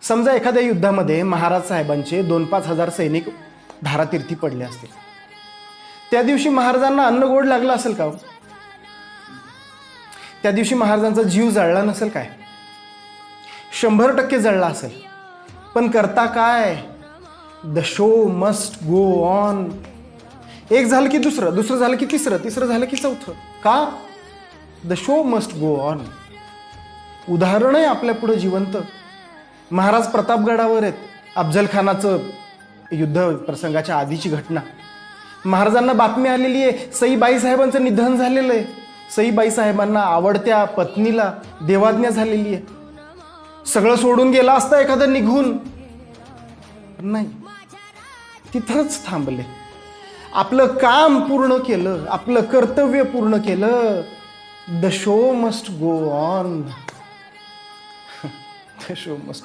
समजा एखाद्या युद्धामध्ये महाराज साहेबांचे 2-5 हजार सैनिक धारातीर्थी पडले असतील, त्या दिवशी महाराजांना अन्न गोड लागलं असेल का? त्या दिवशी महाराजांचा जीव जळला नसेल काय? 100% जळला असेल. पण करता काय? The show must go on. एक झालं की दुसरं, दुसरं झालं की तिसरं, तिसरं झालं की चौथं. का? The show must go on. उदाहरण आहे आपल्या पुढे जिवंत. महाराज प्रतापगडावर आहेत. अफजल खानाचं युद्ध प्रसंगाच्या आधीची घटना. महाराजांना बातमी आलेली आहे, सईबाई साहेबांचं निधन झालेलं आहे. सईबाई साहेबांना आवडत्या पत्नीला देवाज्ञा झालेली आहे. सगळं सोडून गेला असता एखादं निघून, पण नाही, तिथंच थांबले. आपलं काम पूर्ण केलं, आपलं कर्तव्य पूर्ण केलं. The show must go on. The show must